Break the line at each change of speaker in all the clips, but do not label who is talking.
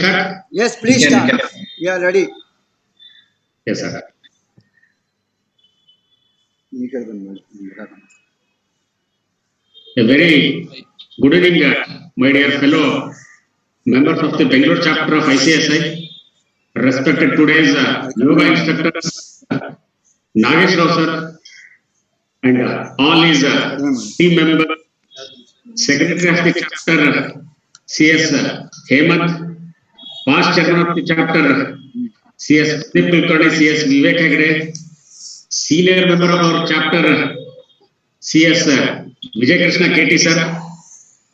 Start?
Yes, please start. We are ready.
Yes, sir. A very good evening, my dear fellow members of the Bangalore chapter of ICSI, respected today's yoga instructors, Nagesh Rao sir, and all his team members, secretary of the chapter, CS Hemant, past chairman of the chapter, CS Pradip Kulkarni, CS Vivek Hegde, senior member of our chapter, CS Vijay Krishna KT sir,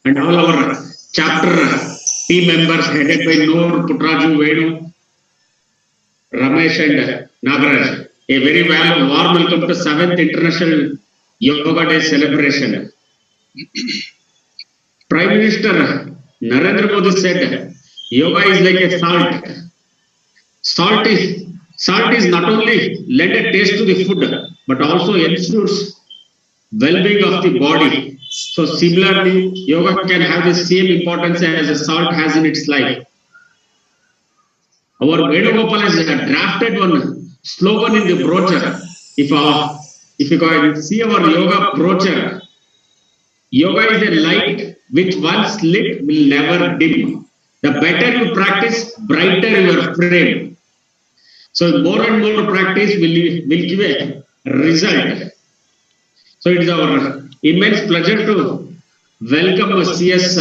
and all our chapter team members headed by Noor, Putraju, Venu, Ramesh and Nagaraj. A very warm welcome to 7th International Yoga Day celebration. Prime Minister Narendra Modi said, yoga is like a salt. Salt is not only lend a taste to the food, but also ensures well-being of the body. So similarly, yoga can have the same importance as a salt has in its life. Our Venugopal has drafted one slogan in the brochure. If you can see our yoga brochure, yoga is a light which once lit will never dim. The better you practice, brighter your frame. So more and more practice will give a result. So it is our immense pleasure to welcome CS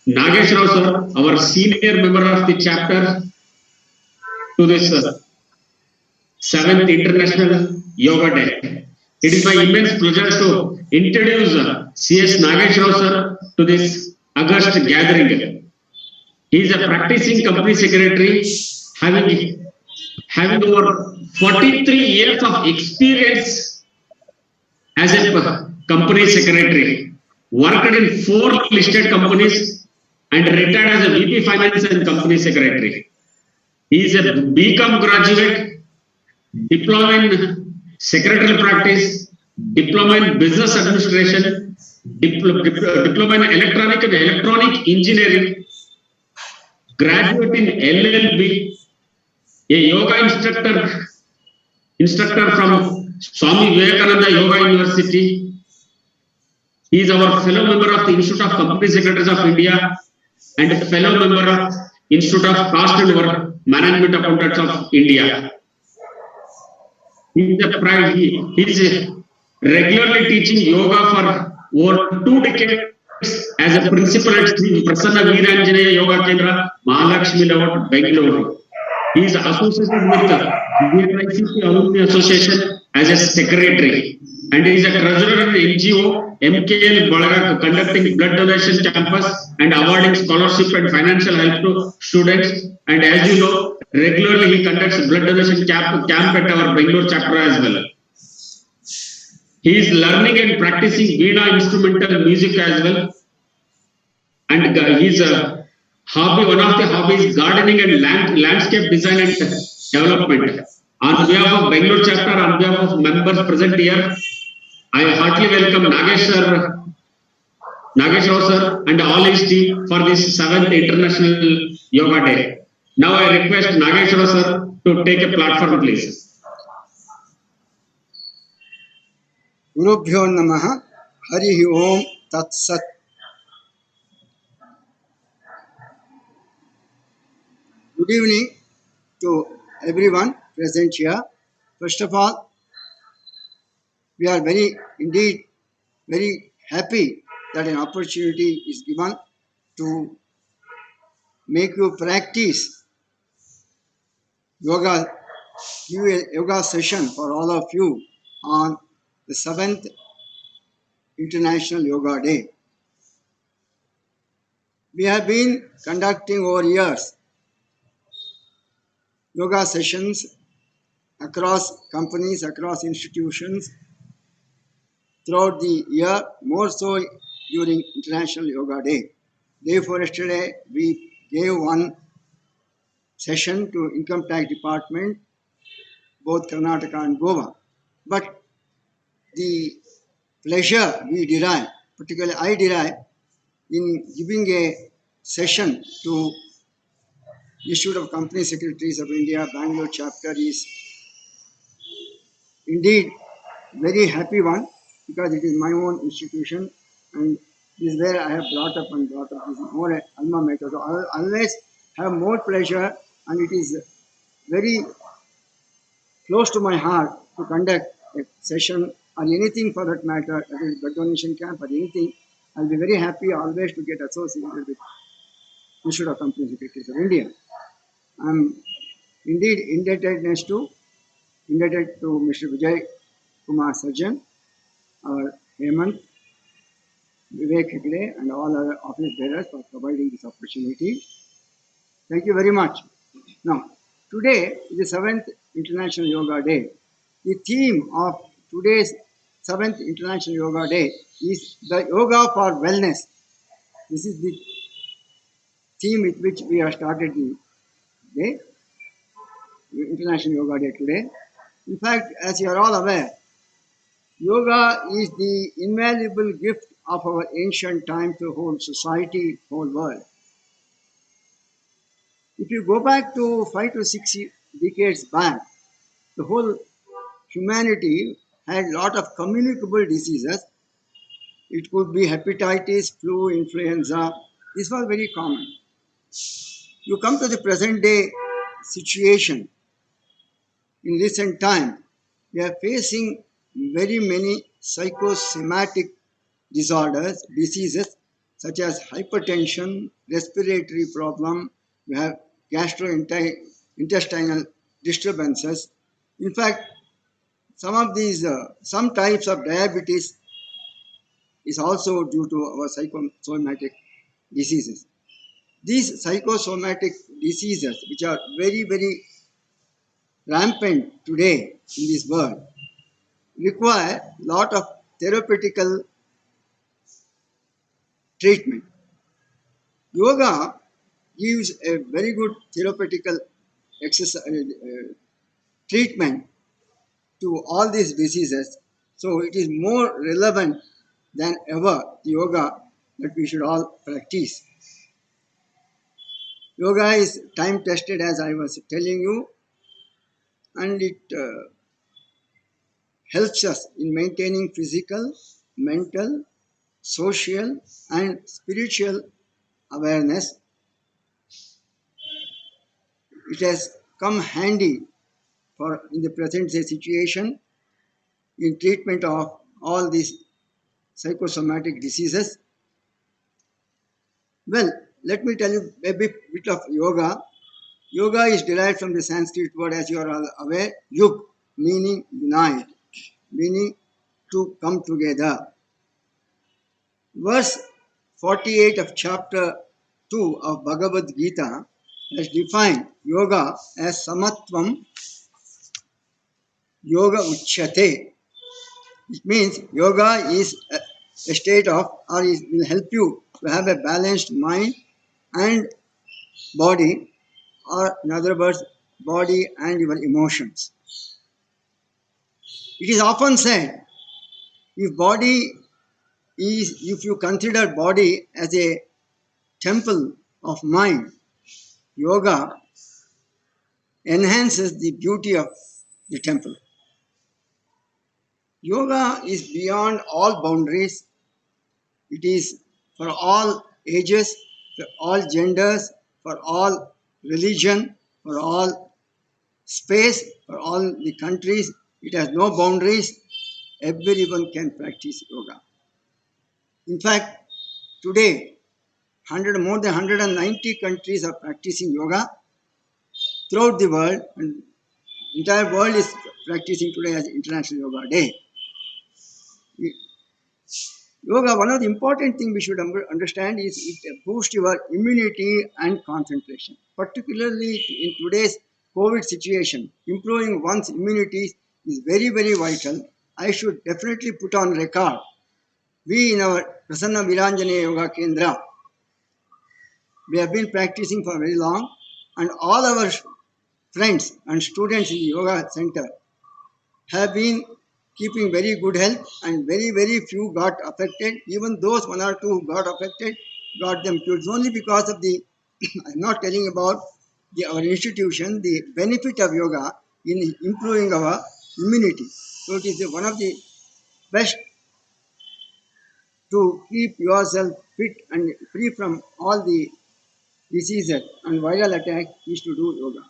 Nagesh Rao sir, our senior member of the chapter, to this 7th International Yoga Day. It is my immense pleasure to introduce CS Nagesh Rao sir to this August gathering. He is a practicing company secretary having over 43 years of experience as a company secretary, worked in 4 listed companies and retired as a VP Finance and Company Secretary. He is a BCom graduate, diploma in secretarial practice, diploma in business administration, diploma in electronic engineering, graduate in LLB, a yoga instructor from Swami Vivekananda Yoga University. He is our fellow member of the Institute of Company Secretaries of India and a fellow member of Institute of Cost and Work Management Accountants of India. He is regularly teaching yoga for over 2 decades as a principal at Sri Prasanna Veeranjanaya Yoga Kendra, Mahalakshmi Layout, Bangalore. He is associated with the GNICP Alumni Association as a secretary, and he is a treasurer in NGO MKL Balaga, conducting blood donation campus and awarding scholarship and financial help to students. And as you know, regularly he conducts blood donation camp at our Bangalore chapter as well. He is learning and practicing Veena instrumental music as well. And his hobby, one of the hobbies, gardening and landscape design and development. On behalf of Bangalore chapter, on behalf of members present here, I heartily welcome Nagesh Rao sir and all his team for this 7th International Yoga Day. Now I request Nagesh Rao sir to take a platform, please.
Gurubhyo Namaha Harihi Om Tat Sat. Good evening to everyone present here. First of all, we are indeed very happy that an opportunity is given to make you practice yoga, give a yoga session for all of you on the 7th International Yoga Day. We have been conducting over years yoga sessions across companies, across institutions throughout the year, more so during International Yoga Day. Therefore, yesterday we gave one session to Income Tax Department, both Karnataka and Goa. But the pleasure we derive, particularly I derive, in giving a session to Institute of Company Secretaries of India, Bangalore chapter is indeed very happy one because it is my own institution and this is where I have brought up and brought up this more alma mater. So I always have more pleasure and it is very close to my heart to conduct a session or anything for that matter, that is blood donation camp or anything. I'll be very happy always to get associated with Institute of Company Secretaries of India. I'm indeed indebted to Mr. Vijay Kumar Sarjan, our Hemant, Vivek Hegde, and all other office bearers for providing this opportunity. Thank you very much. Now, today is the 7th International Yoga Day. The theme of today's 7th International Yoga Day is the Yoga for Wellness. This is the theme with which we have started the day, the International Yoga Day today. In fact, as you are all aware, yoga is the invaluable gift of our ancient time to whole society, whole world. If you go back to 5 to 6 decades back, the whole humanity had a lot of communicable diseases. It could be hepatitis, flu, influenza. This was very common. You come to the present day situation in recent time, we are facing very many psychosomatic disorders, diseases such as hypertension, respiratory problem, we have gastrointestinal disturbances. In fact, some types of diabetes is also due to our psychosomatic diseases. These psychosomatic diseases, which are very, very rampant today in this world, require lot of therapeutical treatment. Yoga gives a very good therapeutical exercise, treatment to all these diseases. So it is more relevant than ever the yoga that we should all practice. Yoga is time tested as I was telling you and it helps us in maintaining physical, mental, social and spiritual awareness. It has come handy for in the present day situation in treatment of all these psychosomatic diseases. Well, let me tell you a bit of yoga. Yoga is derived from the Sanskrit word, as you are all aware, yug, meaning unite, meaning to come together. Verse 48 of chapter 2 of Bhagavad Gita has defined yoga as samatvam yoga uchyate. It means yoga is a state of, or it will help you to have a balanced mind and body, or in other words, body and your emotions. It is often said, if you consider body as a temple of mind, yoga enhances the beauty of the temple. Yoga is beyond all boundaries. It is for all ages, for all genders, for all religion, for all space, for all the countries. It has no boundaries. Everyone can practice yoga. In fact, today, more than 190 countries are practicing yoga throughout the world, and entire world is practicing today as International Yoga Day. Yoga, one of the important things we should understand is it boosts your immunity and concentration. Particularly in today's COVID situation, improving one's immunity is very, very vital. I should definitely put on record. We in our Prasanna Viranjane Yoga Kendra, we have been practicing for very long, and all our friends and students in the yoga center have been keeping very good health, and very, very few got affected. Even those one or two who got affected, got them cured. It's only because of the, I'm not telling about our institution the benefit of yoga in improving our immunity. So it is one of the best to keep yourself fit and free from all the diseases and viral attack is to do yoga.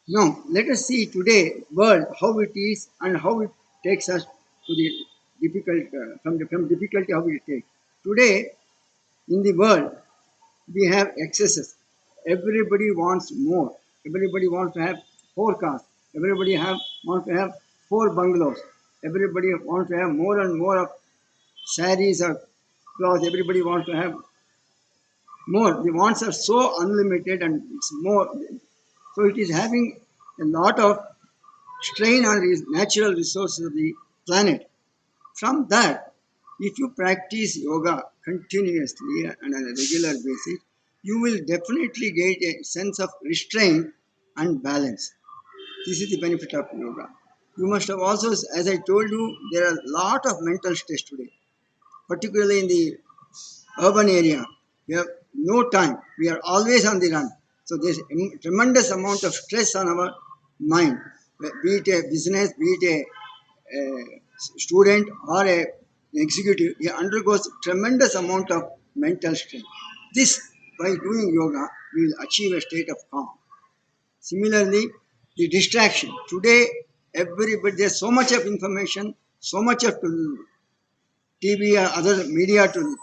Now, let us see today world how it is and how it takes us to the difficult from difficulty how it takes. Today in the world we have excesses. Everybody wants more. Everybody wants to have four cars. Everybody wants to have four bungalows. Everybody wants to have more and more of saris or clothes. Everybody wants to have more. The wants are so unlimited and it's more. So it is having a lot of strain on the natural resources of the planet. From that, if you practice yoga continuously and on a regular basis, you will definitely get a sense of restraint and balance. This is the benefit of yoga. You must have also, as I told you, there are a lot of mental stress today, particularly in the urban area. We have no time. We are always on the run. So there's a tremendous amount of stress on our mind, be it a business, be it a student or a executive. He undergoes tremendous amount of mental strain. This, by doing yoga, we will achieve a state of calm. Similarly, the distraction. Today, everybody, there's so much of information, so much of TV or other media to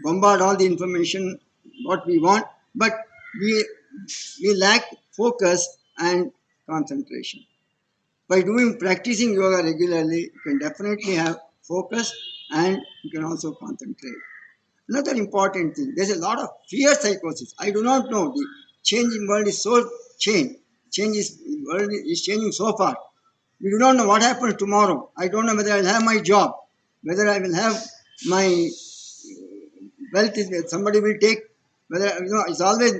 bombard all the information what we want, but we we lack focus and concentration. By doing practicing yoga regularly, you can definitely have focus and you can also concentrate. Another important thing, there's a lot of fear psychosis. I do not know. The change in world is so changed. Change is world is changing so far. We do not know what happens tomorrow. I don't know whether I'll have my job, whether I will have my wealth is somebody will take, whether it's always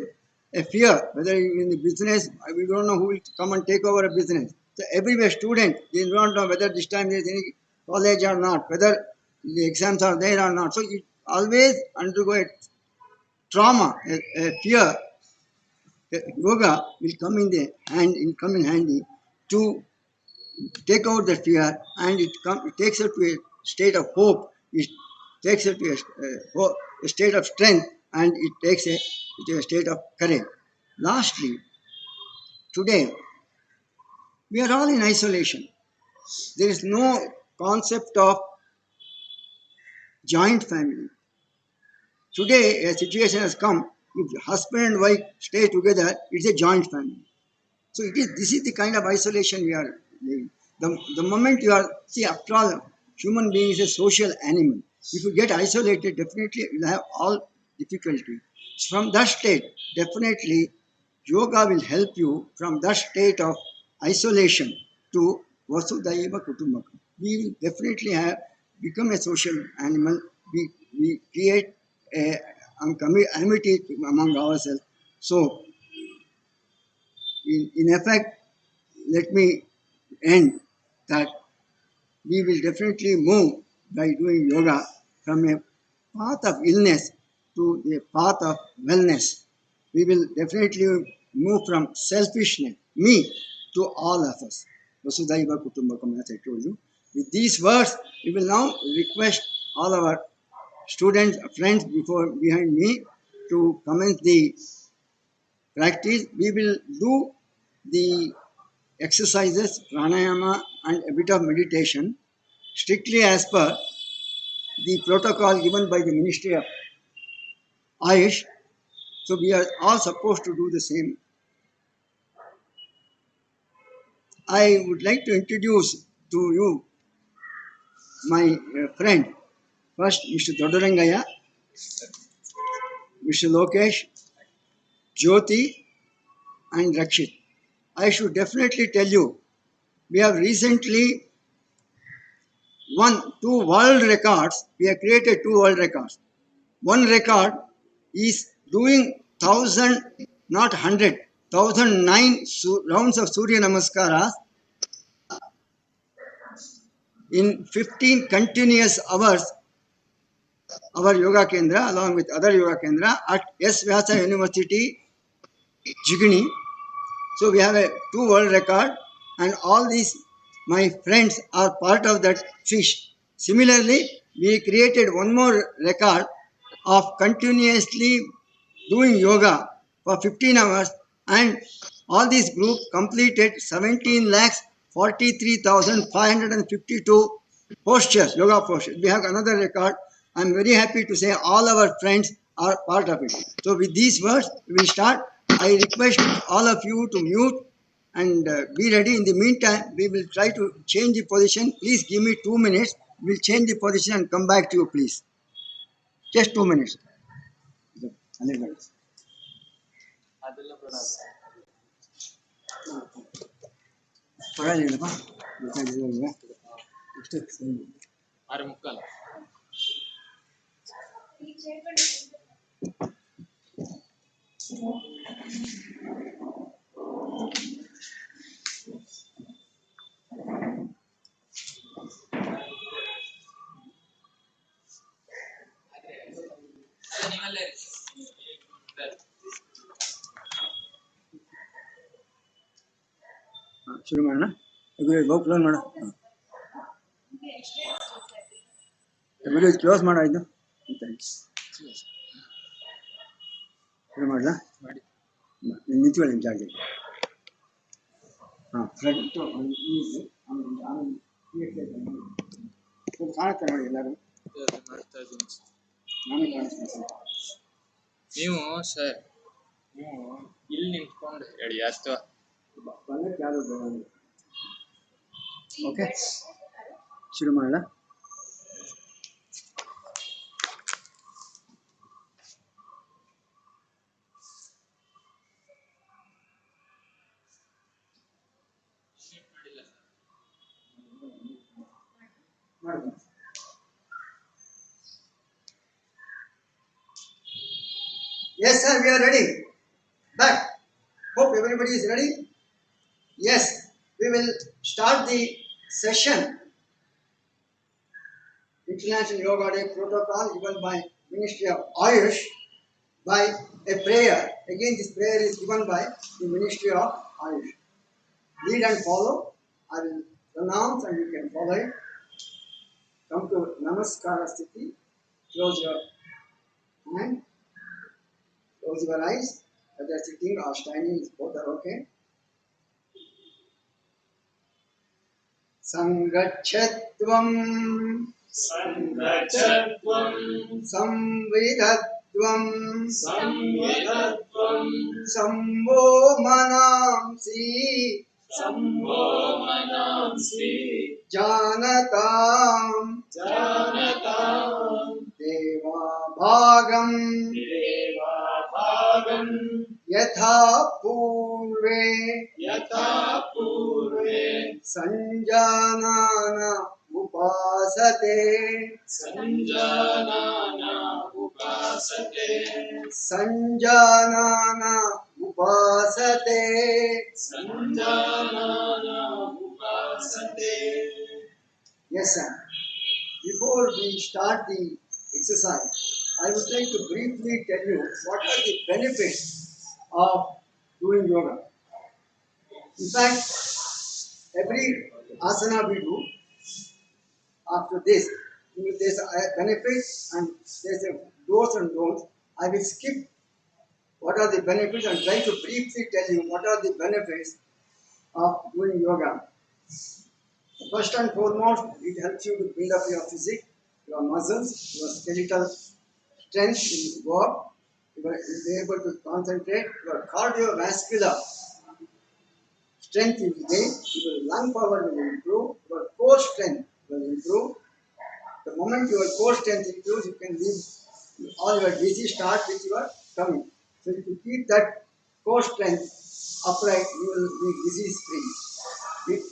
a fear whether in the business we don't know who will come and take over a business. So everywhere student they don't know whether this time there is any college or not, whether the exams are there or not. So you always undergo a trauma, a fear. Yoga will come in the hand, will come in handy to take out the fear, and it takes her to a state of hope. It takes her to a state of strength, and it takes it to a state of courage. Lastly, today we are all in isolation. There is no concept of joint family. Today, a situation has come. If husband and wife stay together, it's a joint family. So it is. This is the kind of isolation we are living. The moment you are, see, after all, human being is a social animal. If you get isolated, definitely you will have all difficulty. From that state, definitely yoga will help you from that state of isolation to Vasudhaiva Kutumbakam. We will definitely have become a social animal. We create a amity among ourselves. So in effect, let me end that we will definitely move by doing yoga from a path of illness to the path of wellness. We will definitely move from selfishness, me, to all of us. Vasudhaiva Kutumbakam, as I told you. With these words, we will now request all our students, friends behind me to commence the practice. We will do the exercises, pranayama, and a bit of meditation strictly as per the protocol given by the Ministry of Ayush. So we are all supposed to do the same. I would like to introduce to you my friend. First, Mr. Dodorangaya, Mr. Lokesh, Jyoti, and Rakshit. I should definitely tell you, we have recently won 2 world records. We have created 2 world records. One record is doing 1000, not 100, 1009 rounds of Surya Namaskaras in 15 continuous hours our yoga kendra along with other yoga kendra at S. Vyasa University, Jigini. So we have a 2 world record, and all these my friends are part of that fish. Similarly, we created one more record of continuously doing yoga for 15 hours, and all these groups completed 17 lakhs 43,552 postures, yoga postures. We have another record. I'm very happy to say all our friends are part of it. So with these words, we start. I request all of you to mute and be ready. In the meantime, we will try to change the position. Please give me 2 minutes. We'll change the position and come back to you, please. Just 2 minutes. ಪರವಾಗಿಲ್ಲಪ್ಪ ಎಷ್ಟು
6:45.
ಶುರು ಮಾಡೋಣ close ಮಾಡೋ video close ಮಾಡೋ ಇದು ಶುರು ಮಾಡಲಾ ನಿಂತ್ಕೊಳ್ಳಿ ನಿಮ್ಮ ಜಾಗದಲ್ಲಿ ಹಾಂ ಕಾಣುತ್ತೆ ನೋಡಿ ಎಲ್ಲರೂ
ಮಾಡ್ತಾ ಇದ್ದೀನಿ.
ನಾನು ಕಾಣಿಸ್ತೀನಿ
ನೀವು ಸರ್ ನೀವು ಇಲ್ಲಿ ನಿಂತ್ಕೊಂಡು ಹೇಳಿ ಅಥವಾ
ಬಂದಕ್ಕೆ ಯಾವುದು ಬೇಡ ಓಕೆ ಶುರು ಮಾಡಲಾ Yes, sir, we are ready. Back. Hope everybody is ready. Yes, we will start the session. International Yoga Day protocol given by Ministry of Ayush by a prayer. Again, this prayer is given by the Ministry of Ayush. Read and follow. I will pronounce and you can follow it. Come to Namaskara Sthiti. Close your hand. Close your eyes. Whether sitting or standing, both are okay. Sangachatvam
ಸಂಗಚ್ಚತ್ವಂ
Samvidhatvam
ಸಂವಿಧತ್ವಂ
Sambho Manamsi
ಸಂಭೋ ಮನಾಂಸಿ
Janatam
ಜಾನತಾಂ
Deva Bhagam
ದೇವಾಭಾಗಂ
Yatha Purve
ಯಥಾ Purve
Sanjanana Upasate
ಸಂಜಾನಾನ ಉಪಾಸತೆ
Sanjanana Upasate
ಸಂಜಾನಾನ ಉಪಾಸತೆ.
Yes, sir. Before we start the exercise, I would like to briefly tell you what are the benefits of doing yoga. In fact, every asana we do, after this, there's a benefit and there's a do's and don'ts. I will skip what are the benefits and try to briefly tell you what are the benefits of doing yoga. First and foremost, it helps you to build up your physique, your muscles, your skeletal strength will go up. You will be able to concentrate. Your cardiovascular strength will gain. Your lung power will improve. Your core strength will improve. The moment your core strength improves, you can leave all your disease start with your tummy. So if you keep that core strength upright, you will be disease free. It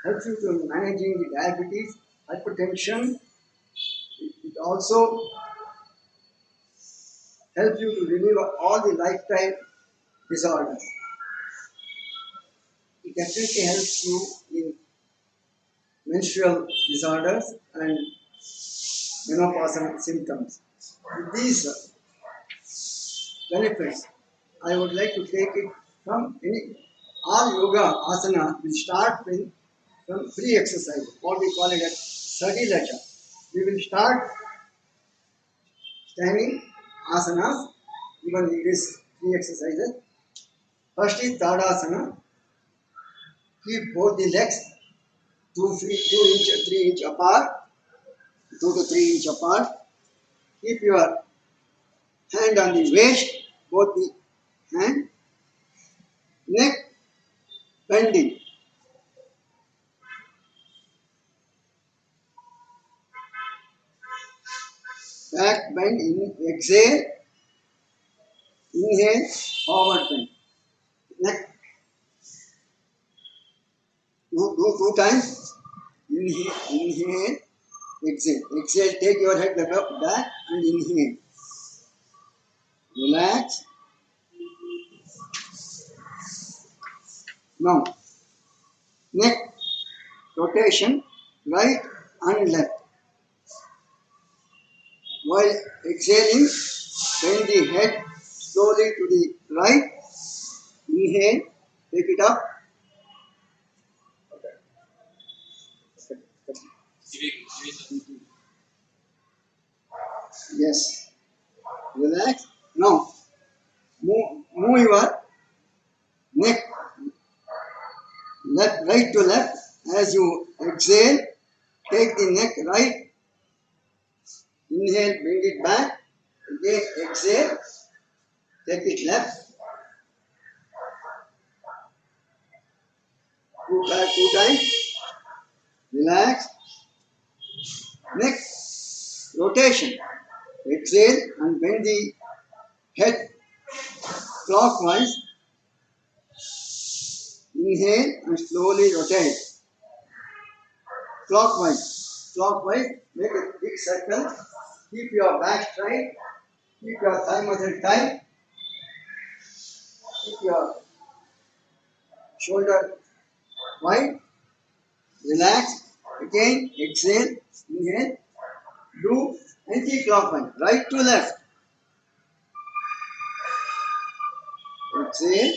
helps you to managing the diabetes, hypertension. It also helps you to relieve all the lifetime disorders. It definitely helps you in menstrual disorders and menopause symptoms. With these benefits, I would like to take it from all yoga asana will start from pre-exercise, what we call it as Sadilacha. We will start standing asanas, even in this pre-exercises. First is Tadasana. Keep both the legs 2 feet, 2 inch, 3 inch apart, 2 to 3 inch apart. Keep your hand on the waist, both the hand, neck bending. Back bend in exhale, inhale, forward bend. Neck, two times. Inhale, exhale. Exhale, take your head back and inhale. Relax. Now, neck rotation, right and left. While exhaling, bend the head slowly to the right. Inhale, take it up. Yes. Relax. Now, move your neck right to left. As you exhale, take the neck right. Inhale, bring it back. Again, exhale, take it left. Go back 2 times. Relax. Neck rotation. Exhale and bend the head clockwise. Inhale and slowly rotate. Clockwise. Clockwise. Make a big circle. Keep your back straight. Keep your thigh muscle tight. Keep your shoulder wide. Relax. Again, exhale. Inhale. Do anti-clockwise. Right to left. Exhale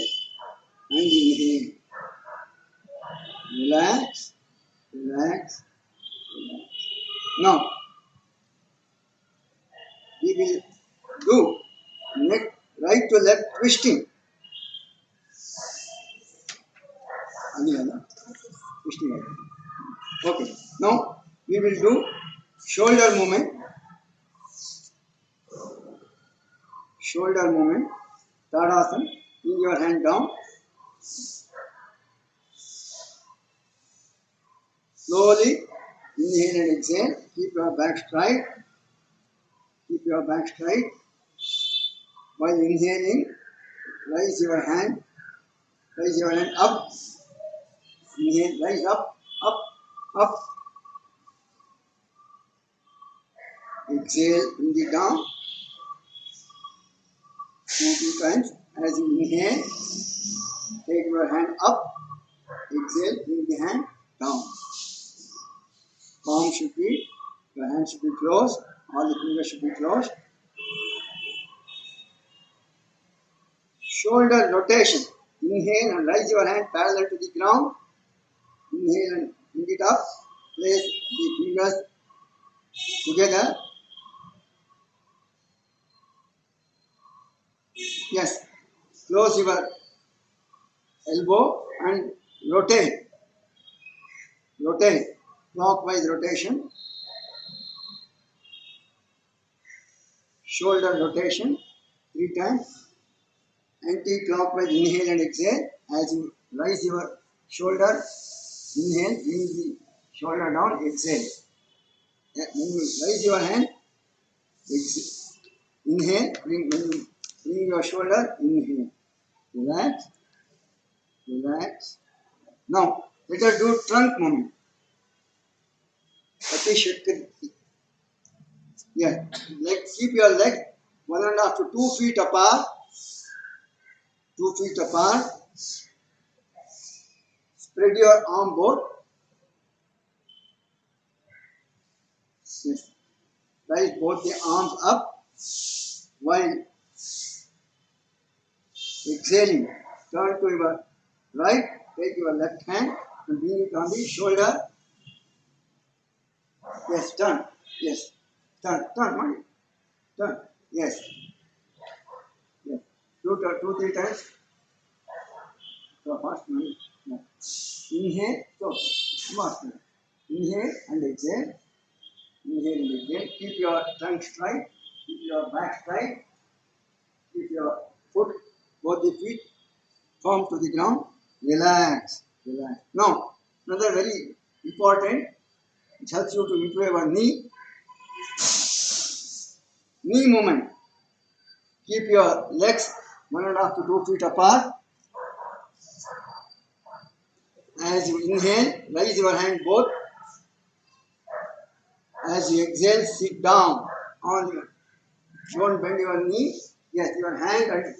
and inhale. Relax. Relax. Now, we will do neck right to left twisting. Twisting. Okay. Now we will do shoulder movement. Shoulder movement. Tadasana. Bring your hand down. Slowly inhale and exhale. Keep your back straight. Keep your back straight. While inhaling, raise your hand. Raise your hand up. Inhale, rise up, up, up. Exhale, bring it down. Two times. As you inhale, take your hand up. Exhale, bring the hand down. Palm should be, your hand should be closed. All the fingers should be closed. Shoulder rotation. Inhale and raise your hand parallel to the ground. Inhale and bring it up. Place the fingers together. Yes. Close your elbow and rotate. Rotate. Clockwise rotation. Shoulder rotation. 3 times. Anti-clockwise inhale and exhale. As you raise your shoulder, inhale, bring the shoulder down, exhale. When you raise your hand, exhale. Inhale, bring your shoulder, inhale. Relax, relax. Now, let us do trunk movement. Yeah, keep your leg 1.5 to 2 feet apart. 2 feet apart. Spread your arm both. Yes. Raise both the arms up while exhaling. Turn to your right. Take your left hand and bring it on the shoulder. Yes, turn. Yes, turn. Money. Turn. Yes. Yes. Two, 3 times. So fast, money. Yeah. Inhale. So fast. Inhale and exhale. Inhale and exhale. Keep your tongue straight. Keep your back straight. Keep your foot, both the feet firm to the ground. Relax. Now, another very important, it helps you to improve your knee movement. Keep your legs 1.5 to 2 feet apart. As you inhale, raise your hand both. As you exhale, sit down on your, don't bend your knee. Yes, your hand and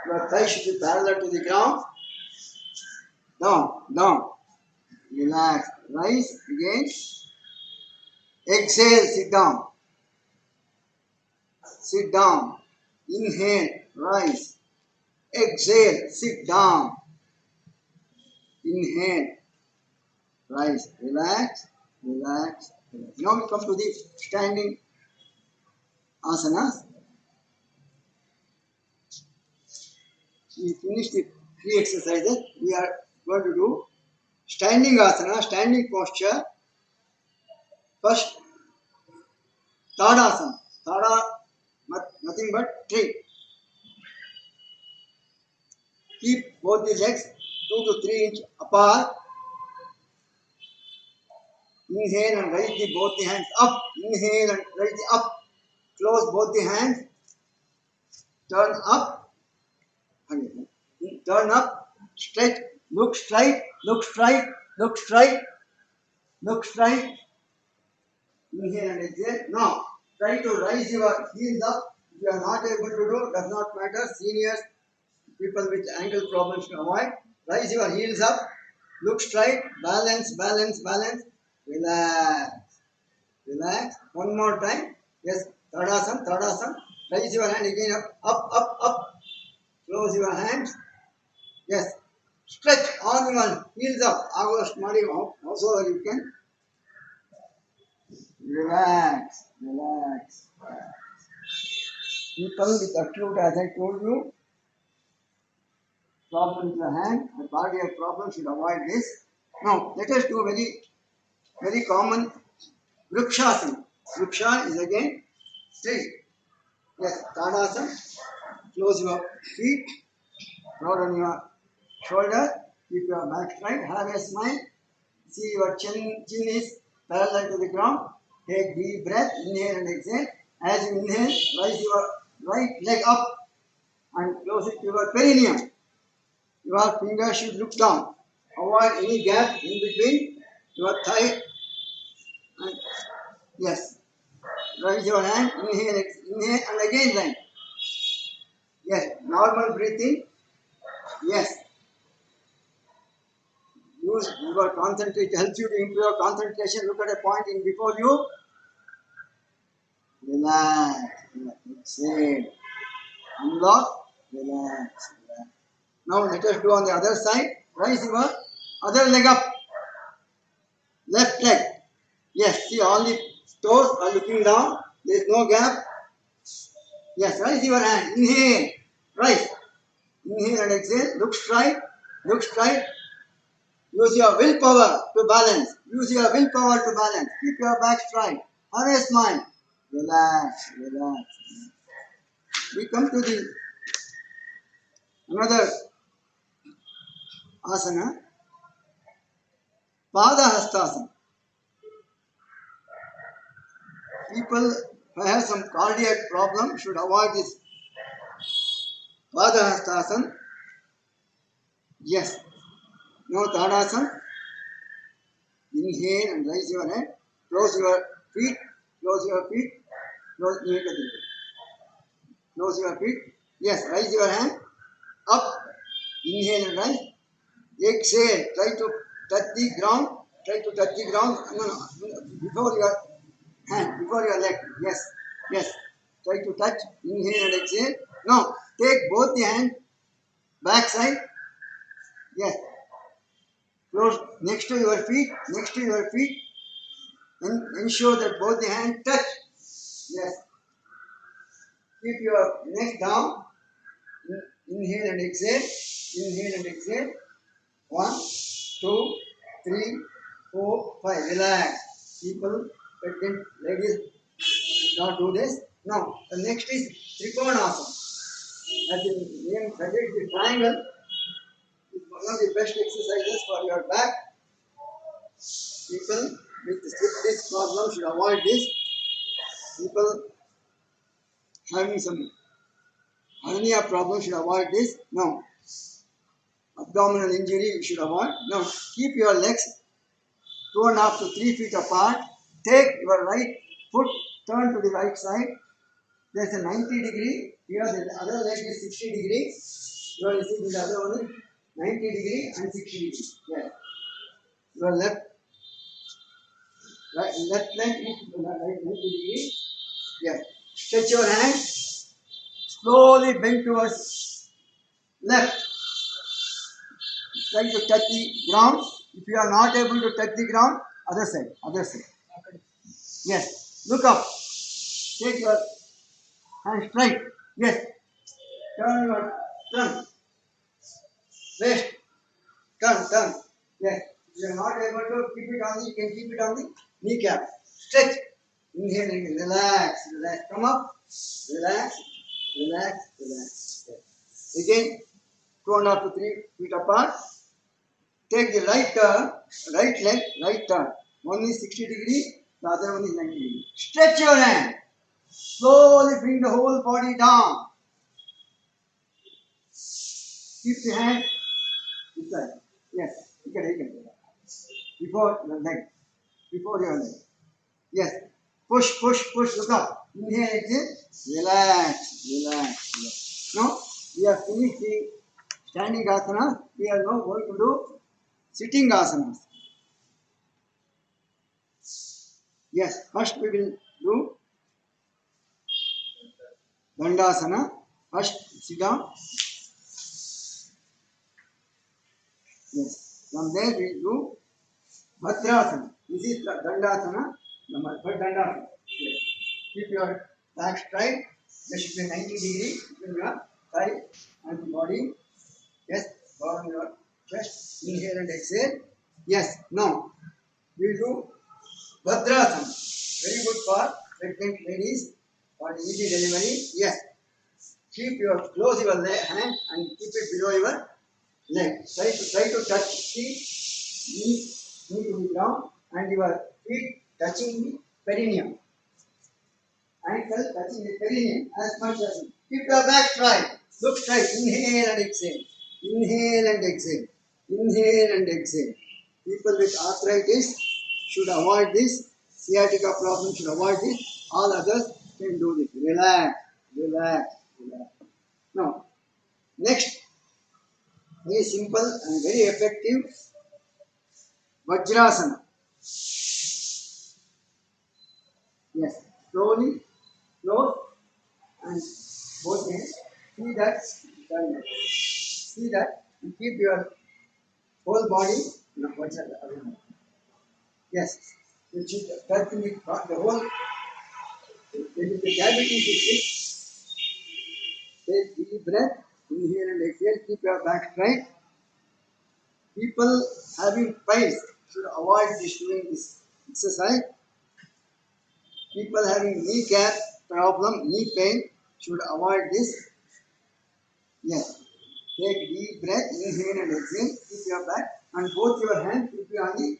your thigh should be parallel to the ground. Down. Relax. Rise again. Exhale, sit down. Sit down. Inhale, rise. Exhale, sit down. Inhale, rise. Relax. Now we come to the standing asanas. We finished the 3 exercises. We are going to do standing asana, standing posture. First, Tadasana. Tada, nothing but tree. Keep both the legs 2 to 3 inches apart. Inhale and raise both the hands up. Inhale and raise up. Close both the hands. Turn up. Again. Turn up. Stretch. Look straight. Inhale and exhale. Now, try to raise your heels up. If you are not able to do, does not matter. Seniors, people with ankle problems to avoid. Raise your heels up. Look straight. Balance. Relax. One more time. Yes. Tadasana. Raise your hand again up. Close your hands. Yes. Stretch on your heels up. Also you can. Relax. People with acute, as I told you, problem with the hand, the cardiac problem should avoid this. Now, let us do very common Vrikshasana. Vriksha is again straight. Yes, Tadasana. Close your feet, roll on your shoulder, keep your back straight, have a smile. See your chin is parallel to the ground. Take deep breath, inhale and exhale. As you inhale, raise your right leg up and close it to your perineum. Your fingers should look down. Avoid any gap in between your thigh. And yes, raise your hand, inhale and again raise. Yes, normal breathing. Yes. Use your concentration, helps you to improve your concentration. Look at a point in before you. Relax. Exhale. Unlock. Relax. Now let us do on the other side. Raise your other leg up. Left leg. Yes, see all the toes are looking down. There is no gap. Yes, raise your hand. Inhale. Rise. Inhale and exhale. Look straight. Use your willpower to balance. Keep your back straight. Have a smile. Relax. We come to the another asana. Padahastasana. People who have some cardiac problem should avoid this Padahastasana. Yes. Now Tadasana. Inhale and raise your head. Close your feet. Close your feet. Yes, raise your hand. Up. Inhale and rise. Exhale. Try to touch the ground. No. Before your hand before your leg. Yes, yes. Try to touch. Inhale and exhale. Now take both the hands back side. Yes. Close next to your feet. Next to your feet. And ensure that both the hands touch. Yes. Keep your neck down. Inhale and exhale. Inhale and exhale. 1, 2, 3, 4, 5. Relax. People, pregnant ladies, do not do this. Now, the next is Trikonasana. As the name suggests, the triangle is one of the best exercises for your back. People with slip disc problem should avoid this. People having some hernia problem should avoid this. No. Abdominal injury you should avoid. Now, keep your legs 2.5 to 3 feet apart. Take your right foot, turn to the right side. There's a 90 degree. Here the other leg is 60 degree. You see the other one is 90 degree and 60 degree. Yes. Your left leg is 90 degree. Yes. Stretch your hand. Slowly bend towards left. Try to touch the ground. If you are not able to touch the ground, other side, other side. Yes. Look up. Take your hand straight. Yes. Turn. Rest. Turn. Yes. If you are not able to keep it on the, you can keep it on the kneecap. Stretch. Inhale and relax. Come up. Relax. Yes. Again, 2.5 to 3 feet apart. Take the right leg, right turn. One is 60 degree, the other one is 90 degree. Stretch your hand. Slowly bring the whole body down. Keep the hand inside. Yes, you can. Before your leg. Yes. Push. Look up. Inhale, exhale. Relax. Now, we have finished the standing asana. We are now going to do sitting asanas. Yes, first we will do Dandasana. First, sit down. Yes. From there we do Bhadrasana. This is the Dandasana. Number Dandasana. Yes. Keep your back straight. There should be 90 degrees between your thigh and the body. Yes. Bottom your chest. Inhale and exhale. Yes. Now we do Bhadrasana. Very good for pregnant ladies for easy delivery. Yes. Close your hand and keep it below your leg. Try to touch the knee to the ground and your feet touching the perineum. Ankle touching the perineum as much as you. Keep your back straight. Look straight. Inhale and exhale. People with arthritis should avoid this. Sciatica problem should avoid this. All others can do this. Relax. Now, next, very simple and very effective Vajrasana. Yes, slowly, close, and both hands. See that, and keep your whole body. Yes, you should touch the whole. The cavity should fit. Take deep breath, inhale and exhale, keep your back straight. People having piles should avoid doing this exercise. People having kneecap problem, knee pain should avoid this. Yes. Take deep breath, inhale and exhale, keep your back and both your hands keep you on the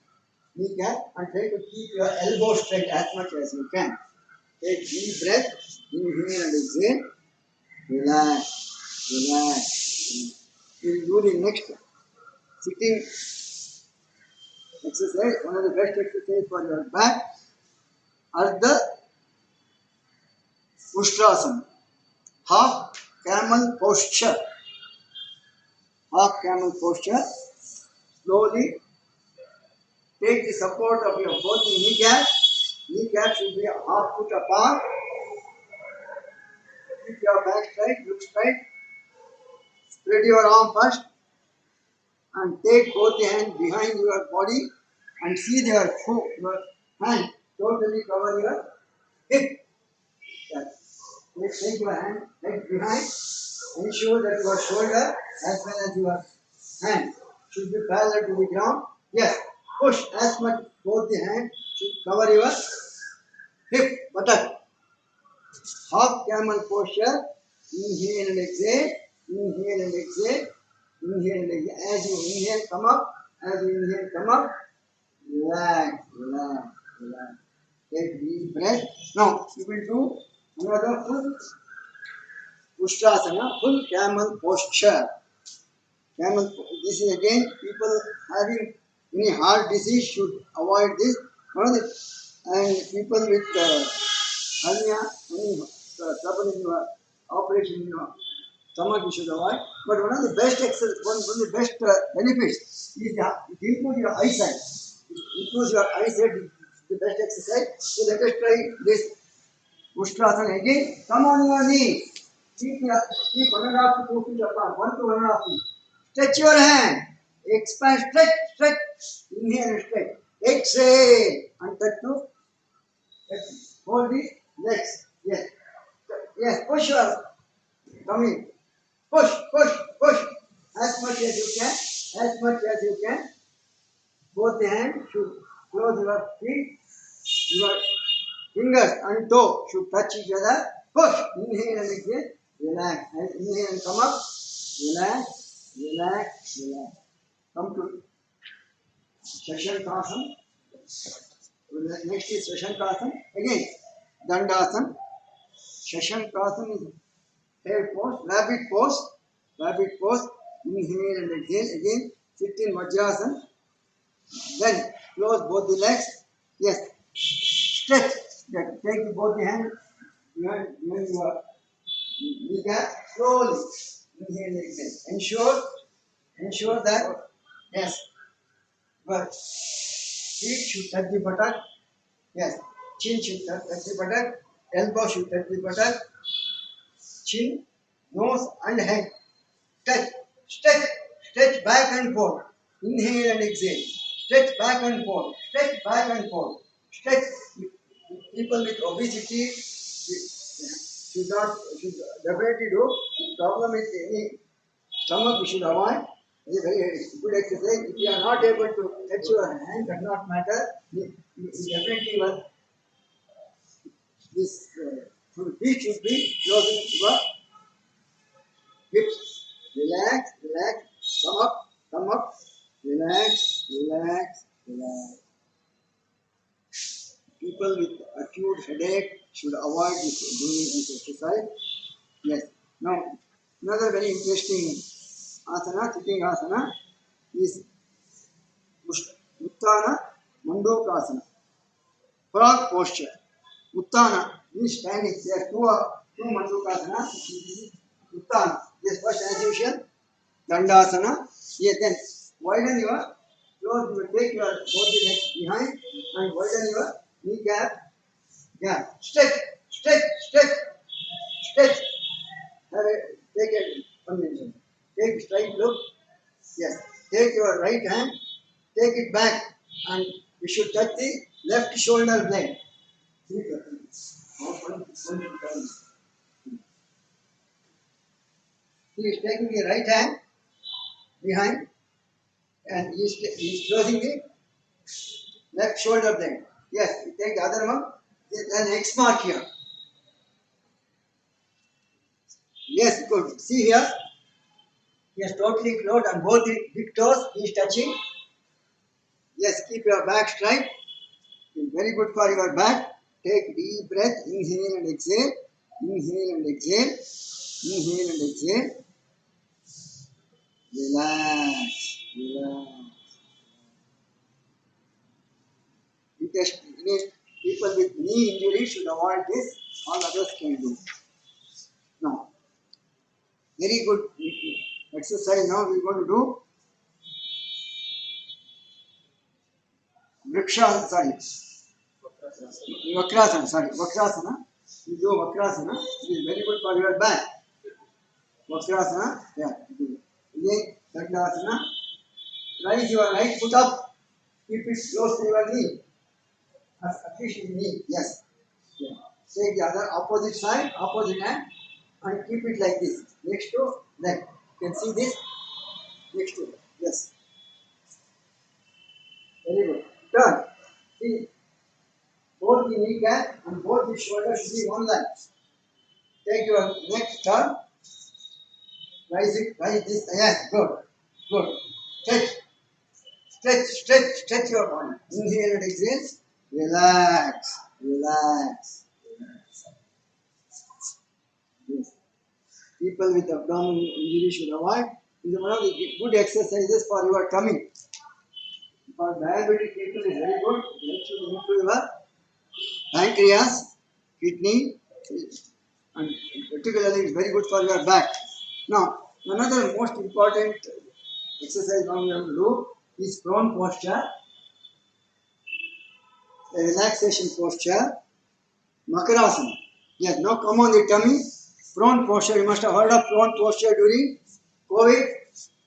kneecap and try to keep your elbow straight as much as you can. Take deep breath, inhale and exhale. Relax. We will do the next sitting exercise, one of the best exercises for your back. Ardha Ustrasana. Half camel posture. Slowly take the support of your both the kneecap Kneecap should be half foot apart. Keep your back straight, look straight. Spread your arm first and take both the hands behind your body and see your hand totally cover your hip. Take your hand leg behind. Ensure that your shoulder as well as your hand should be parallel to the ground. Yes, push as much both the hands should cover your hip, buttock. Half camel posture. Inhale and exhale. Inhale and exhale. Inhale and exhale. As you inhale, come up. As you inhale, come up. Relax, relax, relax. Take deep breath. Now you will do another full Ustrasana, full camel posture. Camel. This is again people having any heart disease should avoid this. And people with hernia, any trouble in your operation in your stomach, you should avoid. But one of the best exercise, one of the best benefits is it improves your eyesight. It improves your eyesight. The best exercise. So let us try this Ustrasana again. Come on your knees. Keep 1.5 to 2 feet apart. 1 to 1.5 feet. Stretch your hand. Expand, stretch, stretch. Inhale and stretch. Exhale. And touch to. Hold the legs. Yes. Yes. Push your tummy. Push, push, push. As much as you can. As much as you can. Both the hands should close your feet. Your fingers and toe should touch each other. Push. Inhale and exhale. Relax. And inhale and come up. Relax. Relax. Relax. Come to Shashankrasana. Next is Shashankrasana. Again, Dandasana. Shashankrasana is head pose, rabbit pose. Rabbit pose. Inhale and exhale. Again, sit in Vajrasana. Then close both the legs. Yes. Stretch. Take both the hands behind your kneecap. Slowly. Inhale and exhale. Ensure that, yes, your feet should touch the buttock. Yes. Chin should touch the buttock. Elbow should touch the buttock. Chin, nose and head. Touch. Stretch back and forth. Inhale and exhale. Stretch back and forth. Stretch back and forth. Stretch. People with obesity should definitely do. Problem with any stomach we should avoid. It's a very good exercise. If you are not able to touch your hand, does not matter. You definitely will. This feet should be closing your hips. Relax, relax. Come up. Relax, relax, relax. People with acute headache should avoid doing this exercise. Yes. Now, another very interesting asana, sitting asana, is Uttana Mandokasana. Frog posture. Uttana means standing. There are two Mandokasana. Uttana. Yes, first as usual. Dandasana. Yes, then widen your close. You will take your body legs behind and widen your kneecap. Yeah. Stretch. Take a 1 minute. Take straight look. Yes. Take your right hand. Take it back and you should touch the left shoulder blade. He is taking the right hand behind and he is closing the left shoulder blade. Yes, you take the other one, then X mark here. Yes, good. See here, he is totally closed and both the big toes he is touching. Yes, keep your back straight. It's very good for your back. Take deep breath, inhale and exhale. Inhale and exhale. Inhale and exhale. Relax. Because people with knee injury should avoid this. All others can do. Now, very good exercise. Now we're going to do Vriksha, sorry, Vakrasana, sorry, Vakrasana. You do Vakrasana. It is very good for your back. Vakrasana, yeah. Again, Dandasana. Raise your right foot up. Keep it close to your knee. At least in knee, yes. Yeah. Take the other opposite side, opposite hand, and keep it like this. Next to leg. You can see this? Next to leg. Yes. Very good. Turn. See, both the kneecap and both the shoulders should be one line. Take your next turn. Rise it, rise this. Yes, good. Good. Stretch. Stretch your body. Inhale and exhale. Relax. Relax. Yes. People with abdominal injury should avoid. This is one of the good exercises for your tummy. For diabetic people, is very good. It helps you to improve your pancreas, kidney, and particularly it's very good for your back. Now, another most important exercise one we have to do is prone posture, a relaxation posture, Makarasana. Yes, now come on the tummy. Prone posture, you must have heard of prone posture during COVID.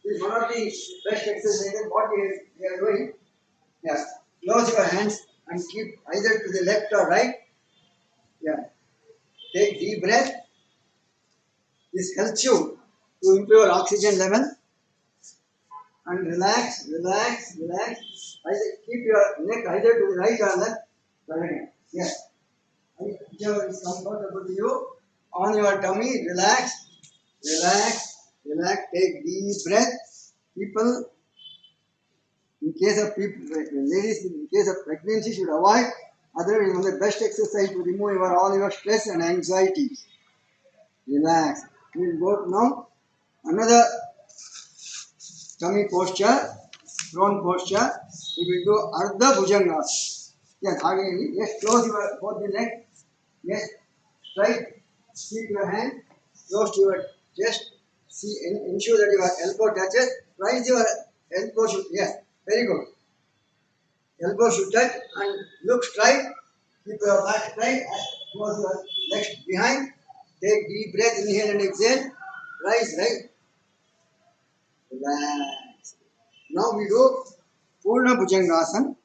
This is one of the best exercises what we are doing. Yes, close your hands and keep either to the left or right. Yeah, take deep breath. This helps you to improve your oxygen level and relax, relax, relax. Either keep your neck either to the right or left. Correct. Yes. Whichever is comfortable to you. On your tummy, relax, relax, relax. Take deep breath. People, in case of people, ladies, in case of pregnancy, should avoid. Otherwise, one of the best exercise to remove all your stress and anxiety. Relax. We will go now. Another tummy posture, prone posture. We will do Ardha Bhujangasana. Yes, again, yes, close your both the leg. Yes, straight. Keep your hand close to your chest. See, ensure that your elbow touches. Raise your elbow should, yes, very good. Elbow should touch and look straight. Keep your back straight. Close your legs behind. Take deep breath, inhale and exhale. Rise, rise. Relax. Now we do Purna Bhujangasana.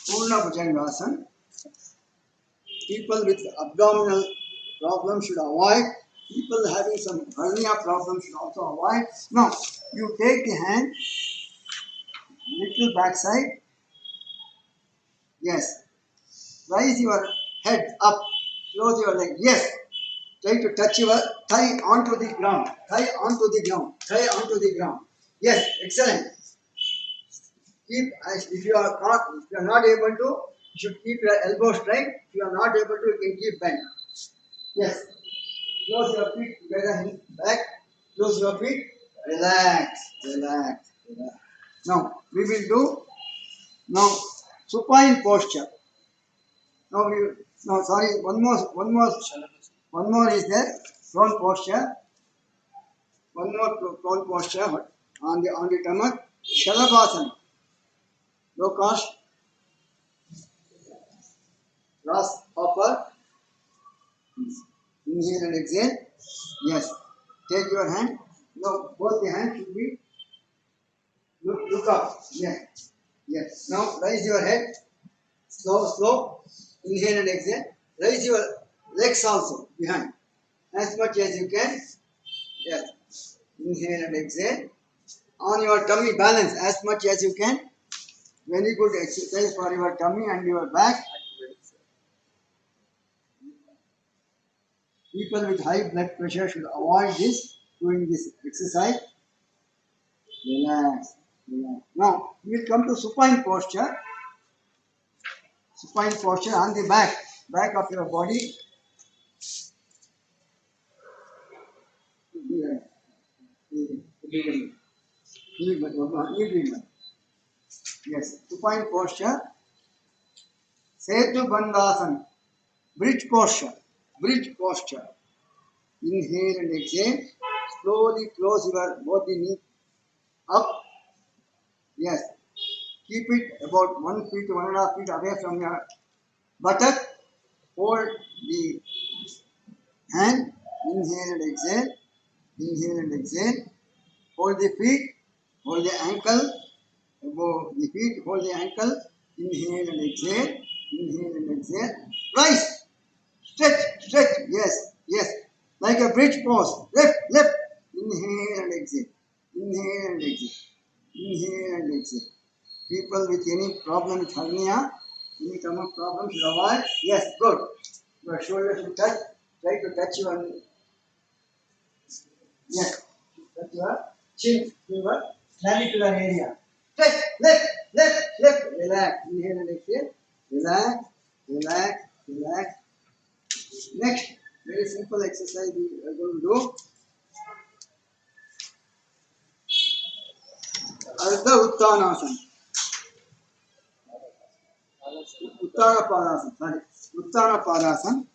Purna Bhujangasana. People with abdominal problems should avoid. People having some hernia problems should also avoid. Now, you take the hand, little backside. Yes. Raise your head up. Close your leg. Yes. Try to touch your thigh onto the ground. Thigh onto the ground. Thigh onto the ground. Yes. Excellent. Keep, if you are not able to, you should keep your elbow straight. If you are not able to, you can keep bent. Yes. Close your feet together back. Close your feet. Relax. Relax. Relax. Now we will do supine posture. Sorry, one more is there. Prone posture. One more prone posture on the stomach. Shalabhasana. Low grasshopper. Inhale and exhale. Yes. Take your hand. No, both the hands should be look up. Yes. Yes. Now raise your head. Slow. Inhale and exhale. Raise your legs also behind. As much as you can. Yes. Inhale and exhale. On your tummy, balance as much as you can. Very good exercise for your tummy and your back. People with high blood pressure should avoid doing this exercise. Relax. Relax. Now, we will come to supine posture. Supine posture on the back of your body. Yes, supine posture. Setu Bandhasana. Bridge posture. Bridge posture. Inhale and exhale. Slowly close your both the knee up. Yes. Keep it about 1 feet to 1.5 feet away from your buttock, hold the hand, inhale and exhale, inhale and exhale, hold the feet, hold the ankle, above the feet, hold the ankle, inhale and exhale, inhale and exhale, rise, stretch, stretch, yes, yes, like a bridge pose, lift, lift, inhale and exhale, inhale and exhale, inhale and exhale. People with any problem with hernia, any stomach problem should avoid, yes, good. Your shoulder should touch, try to touch your, yes, touch your chin, your clavicular area. Stretch, lift, lift, lift, relax, inhale and exhale, relax, relax, relax. Next, very simple exercise we are going to do. Ardha Uttanasana. Uttana Padasana. Sorry. Uttana Padasana.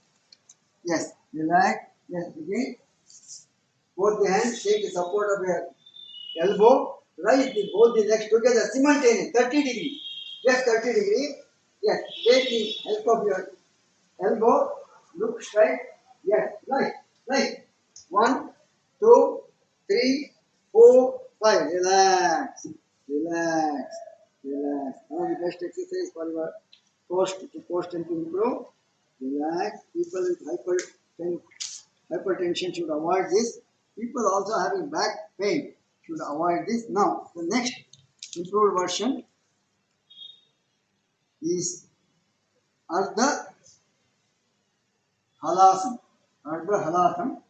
Yes. Relax. Yes. Again. Both the hands take the support of your elbow. Raise both the legs together simultaneously. 30 degrees. Just 30 degrees. Yes. Take the help of your elbow. Look straight. Yes. Right. Right. 1, 2, 3, 4, 5. Relax. Relax. Relax. One of the best exercise for your post and to improve. Relax. People with hypertension should avoid this. People also having back pain should avoid this. Now, the next improved version is Ardha Halasana. Ardha Halasana.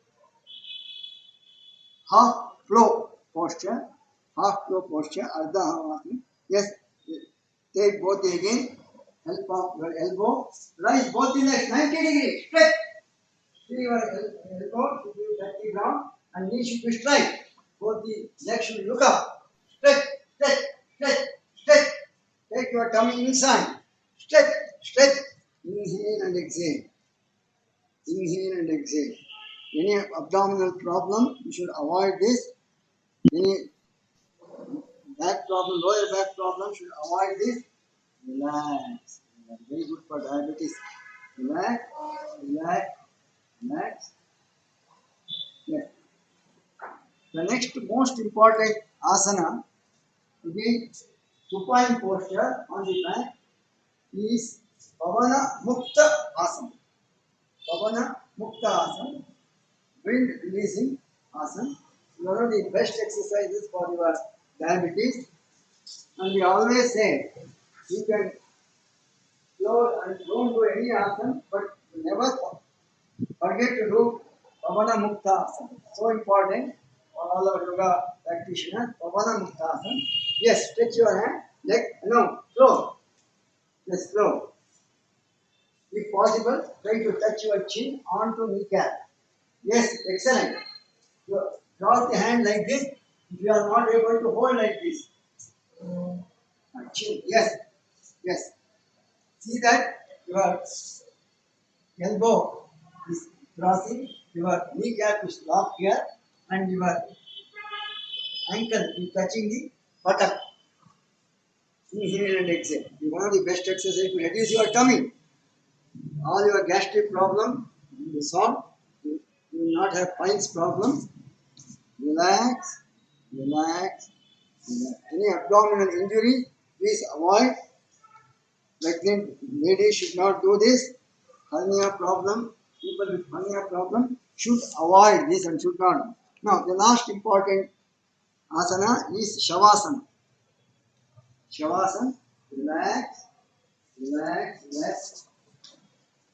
Half flow posture, Ardha Halasana. Yes, take both again, help of your elbow, rise both the legs 90 degrees, stretch. See your elbow should be touch the ground and knee should be straight. Both the legs should look up. Stretch, stretch, stretch, stretch. Take your tummy inside. Stretch, stretch. Inhale and exhale. Inhale and exhale. Any abdominal problem, you should avoid this. Any back problem, lower back problem, should avoid this. Relax. Very good for diabetes. Relax, relax, relax. Yes. The next most important asana to be supine posture on the back is Pavana Mukta Asana. Pavana Mukta Asana, wind releasing asana. One of the best exercises for your diabetes. And we always say you can close and don't do any asana, but never forget to do Pavana Mukta Asana. So important for all our yoga practitioners. Pavana Mukta Asana. Yes, stretch your hand, leg, no, close. Yes, close. If possible, try to touch your chin onto kneecap. Yes, excellent. You drop the hand like this. If you are not able to hold like this. Chin, yes, yes. See that your elbow is crossing, your kneecap is locked here, and your ankle is touching the buttock. Inhale and exhale. One of the best exercises to reduce your tummy. All your gastric problem will be solved. You will not have piles problem. Relax, relax, relax. Any abdominal injury, please avoid. Pregnant ladies should not do this. Hernia problem, people with hernia problem should avoid this and should not. Now, the last important asana is Shavasana. Shavasana, relax, relax, relax,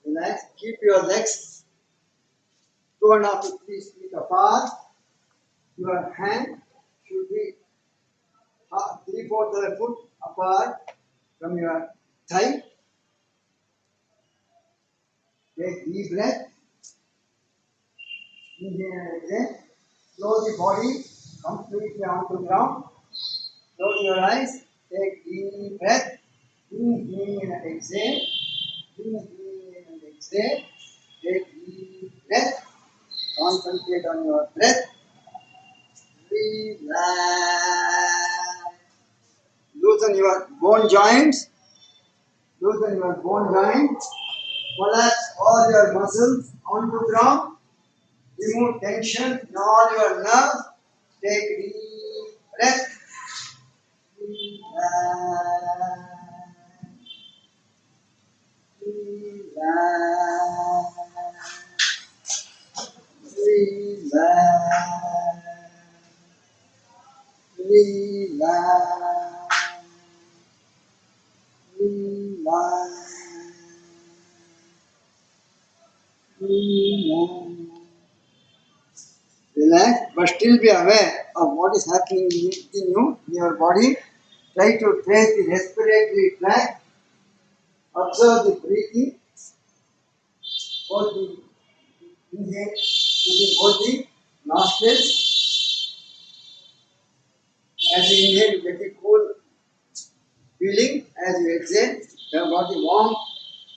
relax. Keep your legs 2.5 to 3 feet apart. Your hand should be 3/4 of a foot apart from your thigh. Take deep breath. Inhale and exhale. Slow the body completely onto the ground. Close your eyes. Take deep breath. Inhale and exhale. Inhale and exhale. Take deep breath. Concentrate on your breath. Relax. Loosen your bone joints. Loosen your bone joints. Collapse all your muscles onto ground. Remove tension in all your nerves. Take deep breath. Relax, but still be aware of what is happening within you, in your body. Try to trace the respiratory tract. Observe the breathing, both the inhale using both the nostrils. As you inhale, you get the cool feeling. As you exhale, you have got the warm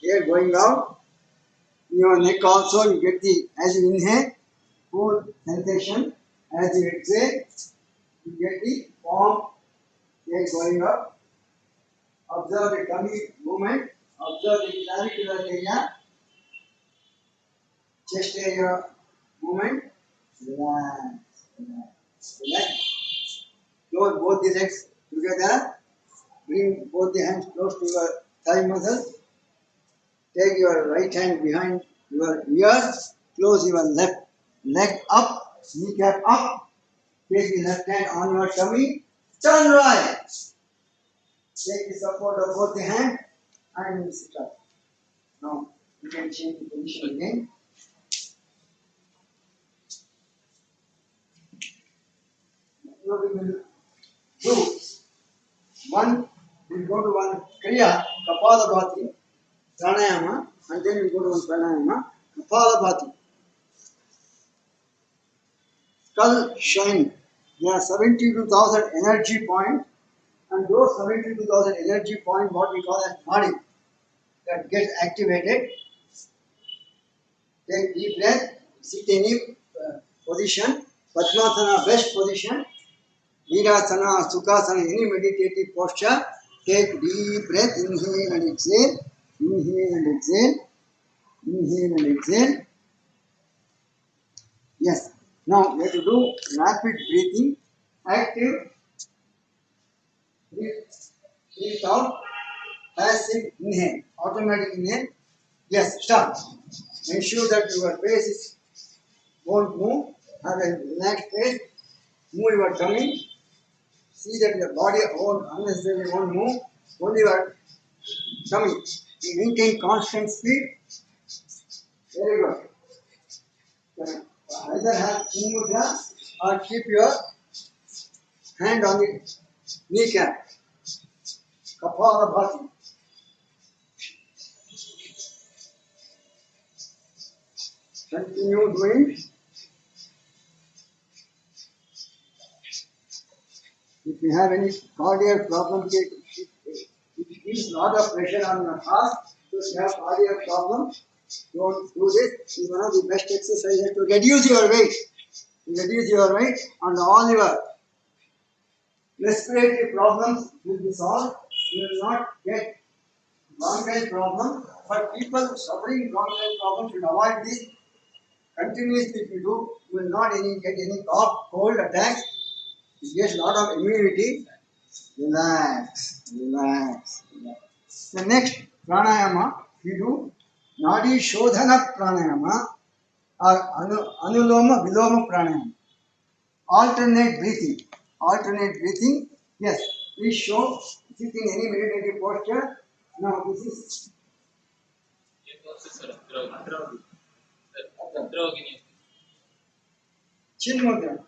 air going out. In your neck also, you get the, as you inhale, cool sensation. As you exhale, you get the warm air going up. Observe the tummy movement. Observe the clavicular area, chest area movement. Relax, relax, relax. Close both the legs together. Bring both the hands close to your thigh muscles. Take your right hand behind your ears. Close your left leg up, kneecap up. Take the left hand on your tummy. Turn right. Take the support of both the hands and sit up. Now you can change the position again. Now we will do one. We'll go to one Kriya, Kapalabhati, Pranayama, and then we'll go to one Pranayama, Kapalabhati. Skull shine. There are 72,000 energy points, and those 72,000 energy points, what we call as body, that gets activated. Take deep breath, sit any position, Padmasana, best position, Virasana, Sukhasana, any meditative posture. Take deep breath, inhale and exhale, inhale and exhale, inhale and exhale. Yes. Now we have to do rapid breathing, active, breathe out, passive inhale, automatic inhale. Yes, start. Ensure that your face won't move. Have a relaxed face. Move your tummy. See that your body won't unnecessarily won't move. Only your tummy. You maintain constant speed. Very good. Either have chin mudra or keep your hand on the kneecap. Kapalabhati. Continue doing. If you have any cardiac problem, it gives a lot of pressure on your heart. So if you have cardiac problem, don't do this. It's one of the best exercises to reduce your weight. Reduce your weight and all your respiratory problems will be solved. You will not get bronchial problem. But people suffering bronchial problems should avoid this. Continuously if you do, you will not get any cough, cold attacks. It gets a lot of immunity. Relax, relax, relax. The next pranayama, we do Nadi Shodhana pranayama or Anuloma Viloma pranayama. Alternate breathing. Alternate breathing. Yes, please show. Sit in any meditative posture. Now this is Chin mudra.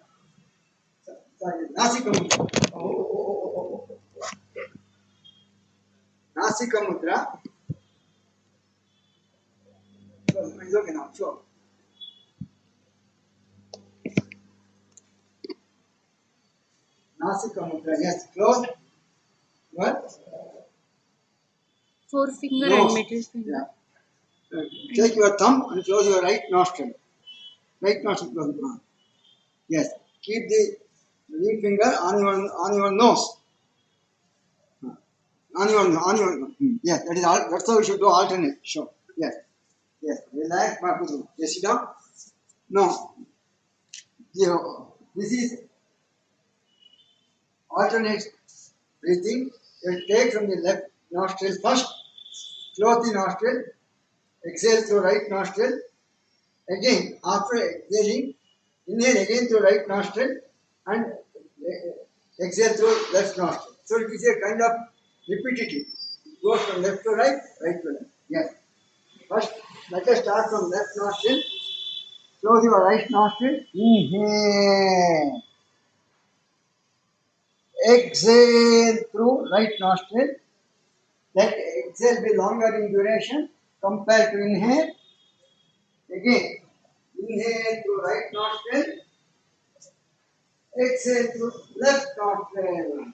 Sorry, Nasika mudra. Nasika mudra. It's okay now, sure. Nasika mudra, yes, close. What?
Forefinger
Nose.
and middle finger.
Yeah. Take your thumb and close your right nostril. Right nostril close. Yes. Keep the ring finger on your nose. On your yes, that is all. That's how we should do alternate. Sure. Yes. Yes, relax, Bakudu. Yes, sit down. No, this is alternate breathing. You take from the left nostril first, close the nostril, exhale through right nostril. Again, after exhaling, inhale again through right nostril and exhale through left nostril. So it is a kind of repetitive. It goes from left to right, right to left. Yes. First, let us start from left nostril. Close your right nostril. Inhale. Exhale through right nostril. Let exhale be longer in duration compared to inhale. Again, inhale through right nostril. Exhale through left nostril.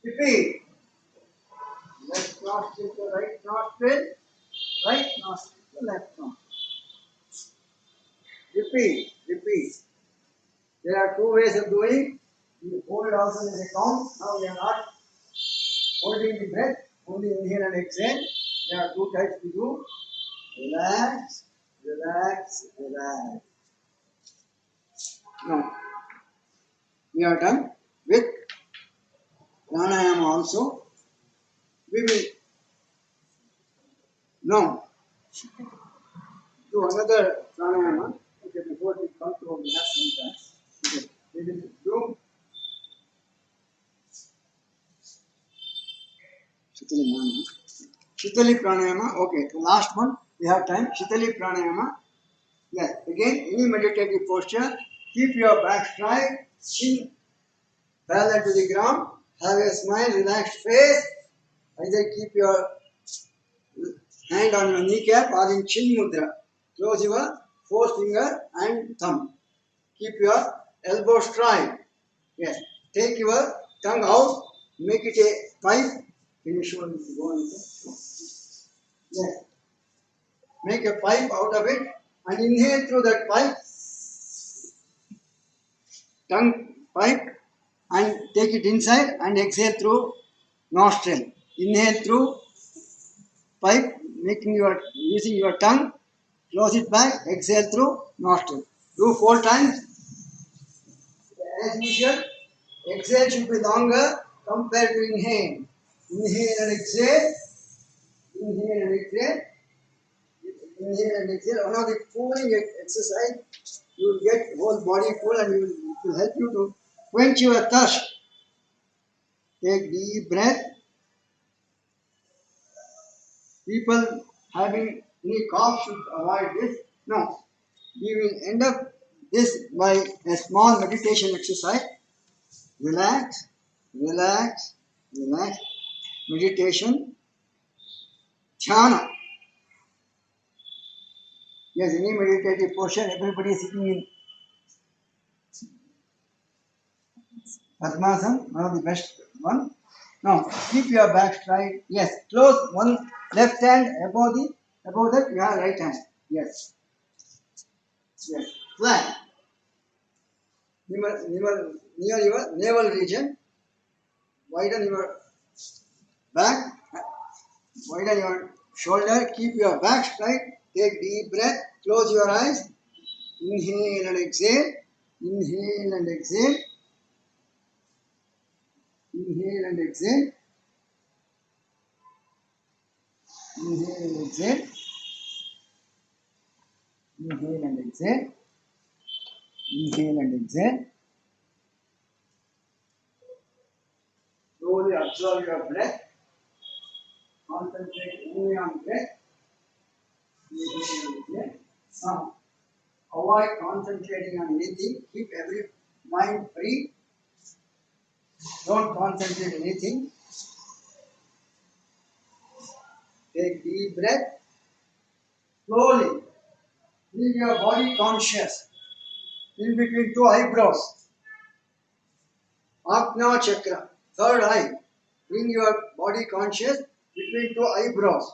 Repeat. Left nostril to right nostril. Right nostril to left nostril. Repeat. Repeat. There are two ways of doing. You hold also as a count. Now we are not holding the breath. Only inhale and exhale. There are two types to do. Relax. Relax. Relax. Now we are done with pranayama also. We will now do another pranayama. Okay, before we come to we have some time. Okay, we will do Shitali pranayama. Okay, the last one we have time. Shitali pranayama. Yes, again any meditative posture. Keep your back straight, chin parallel to the ground. Have a smile, relaxed face. Either keep your hand on your kneecap or in chin mudra. Close your forefinger and thumb. Keep your elbow straight. Yes. Take your tongue out. Make it a pipe. Can you show me? Go on. Yes. Make a pipe out of it and inhale through that pipe. Tongue pipe and take it inside and exhale through nostril. Inhale through pipe, making your using your tongue. Close it back. Exhale through nostril. Do 4 times. As usual, exhale should be longer compared to inhale. Inhale and exhale. Inhale and exhale. Inhale and exhale. One of the cooling exercise, you will get whole body full and it will help you to quench your thirst. Take deep breath. People having any cough should avoid this. No. We will end up this by a small meditation exercise. Relax, relax, relax. Meditation, dhyana. Yes, any meditative posture, everybody is sitting in Padmasana, one of the best one. Now, keep your back straight. Yes, close one left hand above that, your right hand. Yes, yes, flat. Near your navel region. Widen your back, widen your shoulder. Keep your back straight. Take deep breath. Close your eyes. Inhale and exhale. Inhale and exhale. Inhale and exhale. Inhale and exhale. Inhale and exhale. Inhale and exhale. Slowly absorb your breath. Concentrate only on breath. Inhale and exhale. Now, avoid concentrating on anything. Keep every mind free. Don't concentrate on anything. Take deep breath. Slowly. Bring your body conscious. In between two eyebrows. Ajna chakra. Third eye. Bring your body conscious between two eyebrows.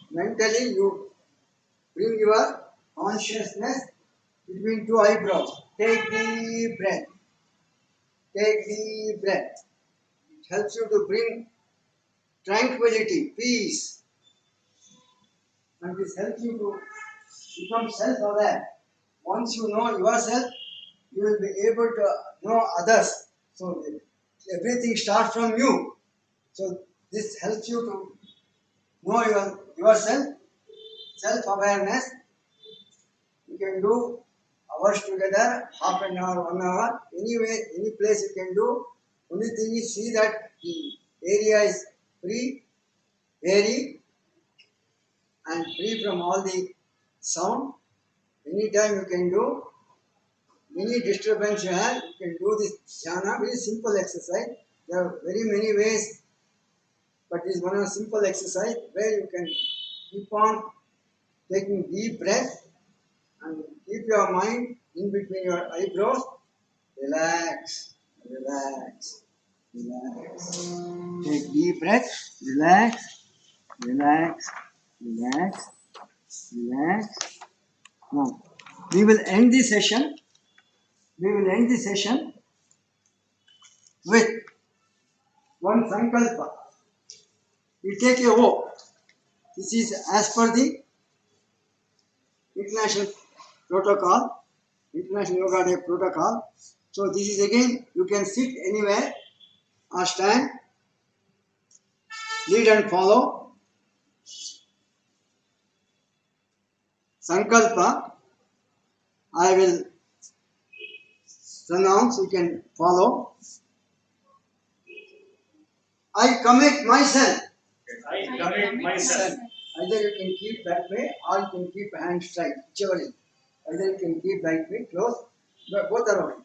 Mentally, you bring your consciousness between two eyebrows. Take deep breath. Take deep breath. It helps you to bring tranquility, peace. And this helps you to become self-aware. Once you know yourself, you will be able to know others. So everything starts from you. So this helps you to know yourself, self-awareness. You can do hours together, half an hour, 1 hour, anyway, any place you can do. Only thing is see that the area is free, airy, and free from all the sound. Anytime you can do. Any disturbance you have, you can do this jhana, very simple exercise. There are very many ways, but this is one of the simple exercise where you can keep on taking deep breath and keep your mind in between your eyebrows. Relax, relax, relax. Take deep breath, relax, relax, relax, relax. Now, we will end the session. We will end the session with one sankalpa. We take a oath. This is as per the international protocol, International Yoga Day protocol. So this is again, you can sit anywhere or stand, lead and follow. Sankalpa, I will pronounce, you can follow. I commit myself.
I commit myself.
Either you can keep that way or you can keep hand straight, whichever is. Either you can keep that way close, but both are okay.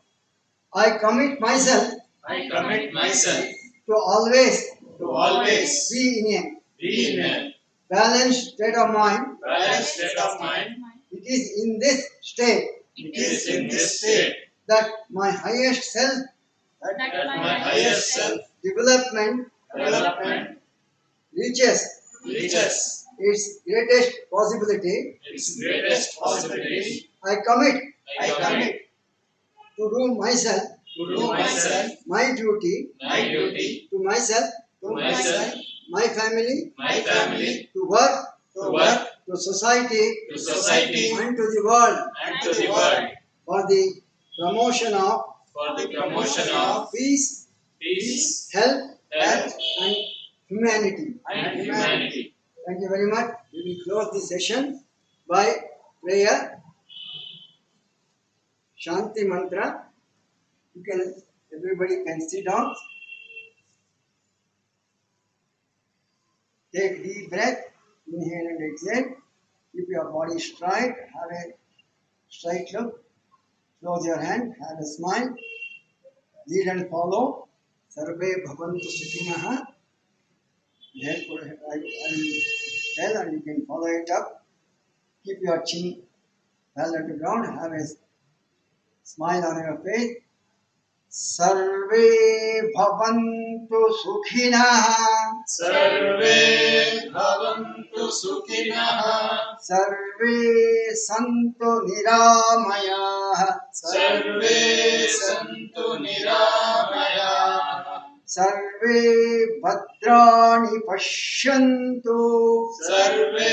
I commit myself
I commit myself
to always
to always
be in
be in a
a balanced state of mind.
balanced state of mind.
It is in this state
It is in this state
that my highest self
that my higher self
development
development
reaches
reaches
its greatest possibility.
its greatest possibility.
I commit
I commit
to do myself
to do myself
my duty
my duty
to myself,
to myself,
my family,
my family,
to work, to society,
to society,
and to the world
and to the world
for the promotion of
for the promotion of
peace,
peace,
health,
health,
and humanity.
and humanity.
Thank you very much. We will close this session by prayer. Shanti mantra. You can, everybody can sit down. Take deep breath. Inhale and exhale. Keep your body straight. Have a straight look. Close your hand. Have a smile. Lead and follow. Sarve bhavantu sukhinah. Therefore, I will tell and you can follow it up. Keep your chin well at the ground. Have a smile on your face. Sarve bhavantu sukhinah.
Sarve bhavantu sukhinah.
Sarve santu niramayah.
Sarve santu niramayah.
Sarve bhadrani pashyantu.
Sarve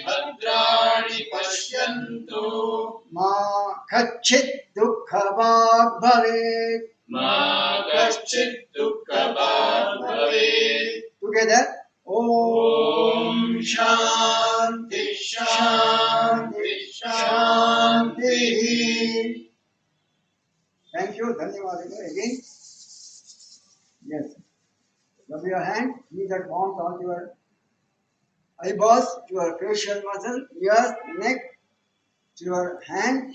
bhadrani pashyantu.
Ma kachit dukkha bhag bhavet.
Ma kaschit dukkha bhag bhavet.
Together.
Om Shanti Shanti Shanti.
Thank you. Dhanyavad again. Yes. Rub your hand. Feel that warmth on your eyeballs, to your facial muscle, ears, neck, to your hand,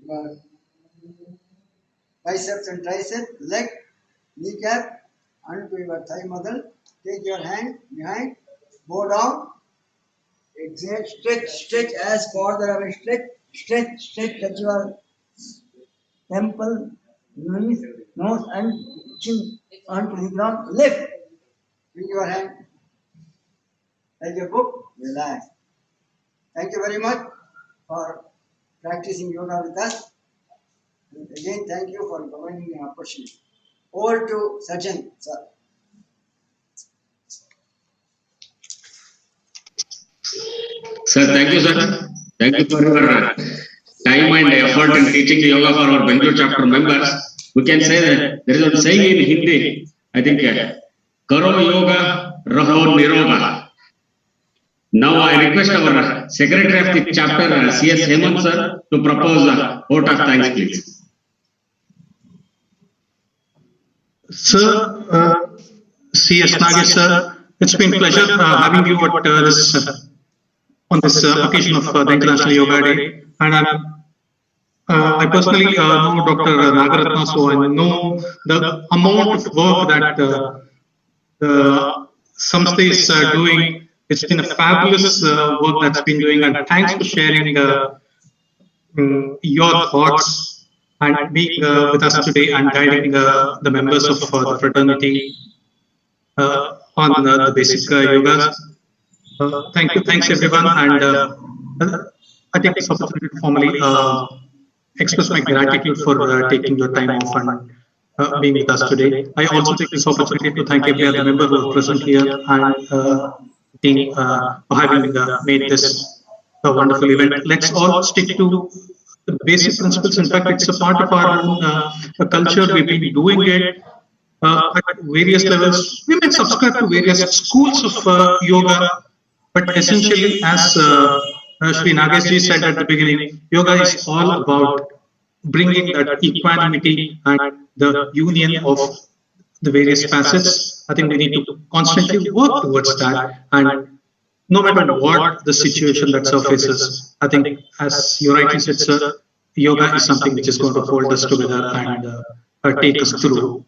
your biceps and triceps, leg, kneecap, and to your thigh muscle. Take your hand behind, bow down, exhale, stretch as further away, stretch, touch your temple, knees, nose, and chin onto the ground. Lift. Bring your hand. Take a book. Relax. Thank you very much for practicing yoga with us. And again, thank you for providing me an opportunity. Over to Sajjan, sir.
Sir, thank you, sir. Thank you for your time and effort in teaching yoga for our Bangalore chapter members. We can say that there is a saying in Hindi, I think, Karo Yoga, Raho Niroga. Now I request our Secretary of the chapter, C.S. Hemant sir, to propose a vote of thanks, please.
Sir, C.S. Nagesh sir, it's been a pleasure having you at on this occasion of the International Yoga Day. And I personally know Dr. Nagaratna, so I know the amount of work that the Samstha is doing. It's been a fabulous work that's been doing, and thanks for sharing your thoughts and being with us today and guiding the members of the fraternity on the basic yogas. Thanks everyone, and I take this opportunity to formally express my gratitude for taking your time off and being with us today. I also take this opportunity to thank every other member who is present here and team for having made this a wonderful event. Let's all stick to the basic principles. In fact, it's a part of our own culture. We've been doing it at various levels. We may subscribe to various schools of yoga, but essentially, as Shri Nageshji said at the beginning, yoga is all about bringing that equanimity and the union of the various facets. I think we need to constantly work towards that, and no matter what the situation that surfaces, I think, as you rightly said, sir, yoga is something which is going to hold us together and take us through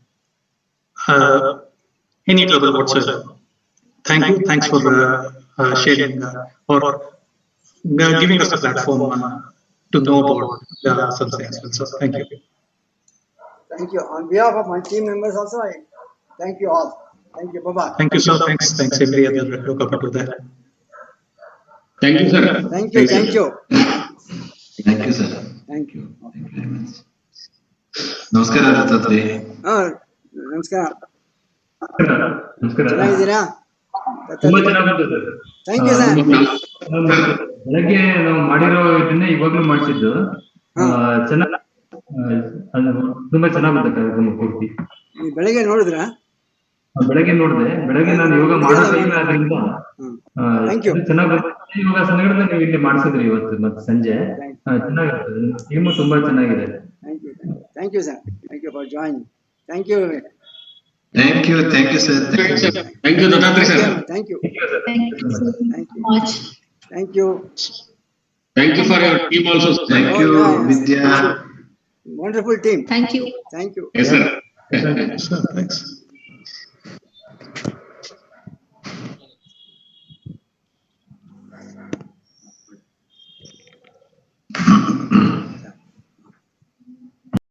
any trouble whatsoever. Thank you. Thanks for sharing or giving us a platform to know about the Samstha as well. So, thank you.
Thank you. On behalf of my team members also, I thank you all. Thank you. Bye-bye.
Thank you, sir. Thanks every other yoga to that.
Thank you, sir.
Thank you. Thank you.
Thank you, sir.
Thank you.
Thank you very much. ನಮಸ್ಕಾರ ದತ್ತಾತ್ರಿ.
ನಮಸ್ಕಾರ.
ನಮಸ್ಕಾರ.
ಚೆನ್ನಾಗಿದ್ದೀರಾ?
ತುಂಬಾ ಚೆನ್ನಾಗಿದೆ sir.
Thank you sir.
ಬೆಳಗ್ಗೆ ನಾವು ಮಾಡಿರೋ ಇದನ್ನೇ ಇವಾಗ್ಲೂ ಮಾಡಿಸಿದ್ದು ಚೆನ್ನಾಗಿ ತುಂಬಾ ಚೆನ್ನಾಗಿ ಬಂದ ಕಾರ್ಯಕ್ರಮ ಪೂರ್ತಿ.
ಬೆಳಗ್ಗೆ ನೋಡಿದ್ರಾ?
ಬೆಳಗ್ಗೆ ನೋಡಿದೆ. ಬೆಳಗ್ಗೆ ನಾನು ಯೋಗ ಮಾಡೋದಿಲ್ಲ ಆದ್ರಿಂದ ಚೆನ್ನಾಗಿ ಯೋಗಾಸನಗಳನ್ನ ನೀವು ಇಲ್ಲಿ ಮಾಡಿಸಿದ್ರಿ ಇವತ್ತು ಮತ್ತೆ ಸಂಜೆ. ಚೆನ್ನಾಗಿರುತ್ತೆ. ಟೀಮು ತುಂಬಾ ಚೆನ್ನಾಗಿದೆ.
Thank you, sir. Thank you for joining. Thank you.
Thank you, sir.
Thank you, Dattatri sir.
Thank you.
Thank you so much.
Thank you.
Thank you for your team also.
Thank you, Vidya.
Wonderful team.
Thank you.
Thank you.
Yes, sir.
Thanks.